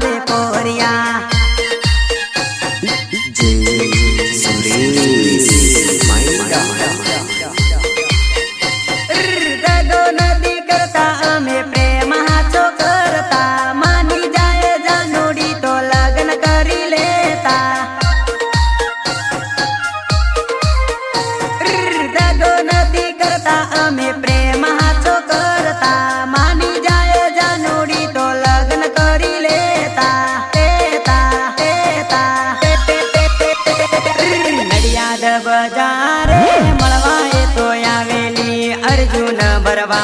रे पोरिया दगो नदी करता अमे प्रेम हाचो करता मानी जाए जानोडी तो लग्न करी लेता दगो नदी करता अमे प्रेम हाचो करता मानी जाए जानोडी तो लग्न करी लेता नडियाद बजारे मळवाए तो आवेली अर्जुन बरवा